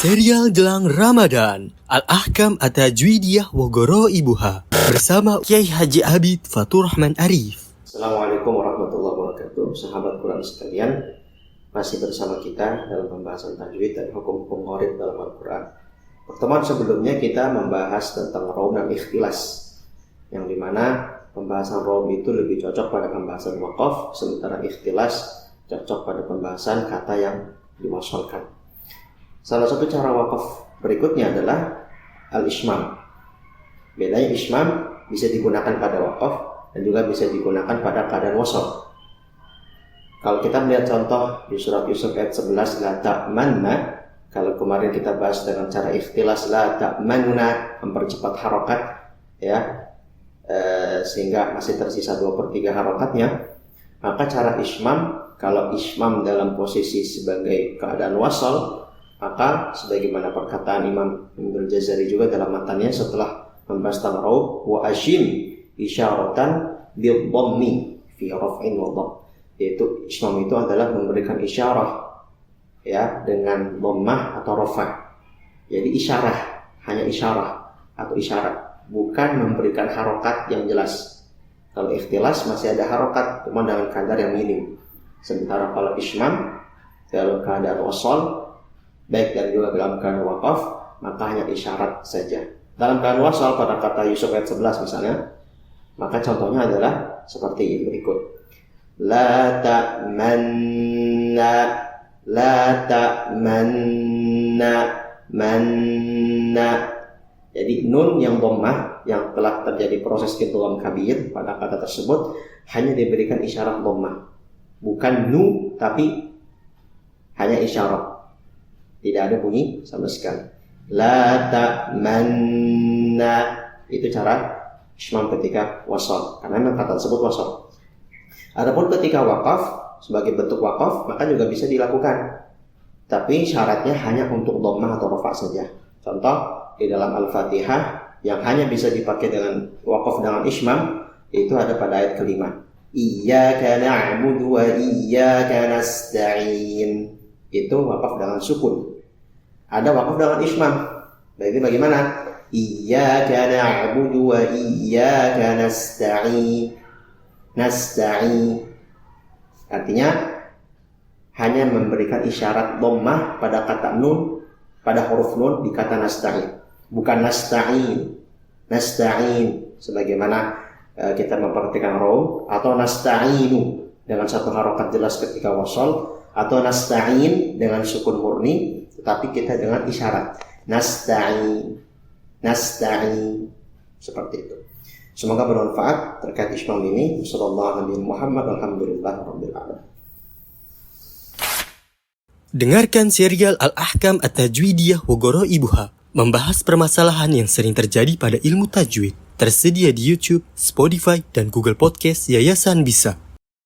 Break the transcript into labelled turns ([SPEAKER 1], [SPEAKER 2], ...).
[SPEAKER 1] Serial jelang Ramadan, Al-Ahkam At-Tajwidiyah wa Ghara'ibuha bersama Kiai Haji Abid Fatur Rahman Arif.
[SPEAKER 2] Assalamualaikum warahmatullahi wabarakatuh. Sahabat Quran sekalian, masih bersama kita dalam pembahasan tajwid dan hukum-hukum gharib dalam Al-Quran. Pertemuan sebelumnya kita membahas tentang raum dan ikhtilas, yang dimana pembahasan raum itu lebih cocok pada pembahasan waqaf, sementara ikhtilas cocok pada pembahasan kata yang diwasalkan. Salah satu cara wakaf berikutnya adalah al-ishmam. Bedanya ishmam bisa digunakan pada wakaf dan juga bisa digunakan pada keadaan wasal. Kalau kita melihat contoh di surat Yusuf ayat 11, la ta'manna, kalau kemarin kita bahas dengan cara ikhtilas la ta'manna, mempercepat harokat ya, sehingga masih tersisa 2/3 harokatnya, maka cara ishmam, kalau ishmam dalam posisi sebagai keadaan wasal, maka sebagaimana perkataan Imam Ibnu Jazari juga dalam matanya setelah membahas tentang raub, wa ashim isyaratan bil dhammi fi raf'in wa dhamm, yaitu ishmam itu adalah memberikan isyarah ya dengan dhammah atau rafa'. Jadi isyarah, hanya isyarah atau isyarat, bukan memberikan harokat yang jelas. Kalau ikhtilas masih ada harokat, cuma dengan kadar yang minim. Sementara kalau ishmam dalam keadaan wasal, baik dan juga dalam keadaan waqaf, maka hanya isyarat saja. Dalam keadaan wasal pada kata Yusuf ayat 11 misalnya, maka contohnya adalah seperti berikut. La ta'manna, la ta'manna, manna. Jadi nun yang dhammah yang telah terjadi proses idgham kabir pada kata tersebut hanya diberikan isyarat dhammah, bukan nu, tapi hanya isyarat. Tidak ada bunyi sama sekali. La ta'manna, itu cara ishmam ketika wasal, karena memang kata tersebut wasal. Adapun ketika wakaf, sebagai bentuk wakaf, maka juga bisa dilakukan, tapi syaratnya hanya untuk dhammah atau rafa' saja. Contoh di dalam Al-Fatihah yang hanya bisa dipakai dengan wakaf dengan ishmam, itu ada pada ayat kelima. Iyyaka na'budu wa iyyaka nasta'in. Itu wakaf dengan sukun. Ada wakaf dengan ishmam. Jadi bagaimana? Iyyaka na'budu wa iyyaka nasta'in. Nasta'in artinya hanya memberikan isyarat dhammah pada kata nun, pada huruf nun di kata nasta'in, bukan nasta'in. Nasta'in sebagaimana kita memperhatikan raum, atau nasta'inu dengan satu harokat jelas ketika wasal, atau nasta'in dengan sukun murni tetapi kita dengan isyarat nasta'in, nasta'in, seperti itu. Semoga bermanfaat terkait ishmam ini. Sallallahu alaihi Muhammad, alhamdulillah rabbil alamin.
[SPEAKER 1] Dengarkan serial Al-Ahkam At-Tajwidiyah wa Ghara'ibuha, membahas permasalahan yang sering terjadi pada ilmu tajwid. Tersedia di YouTube, Spotify, dan Google Podcast Yayasan Bisa.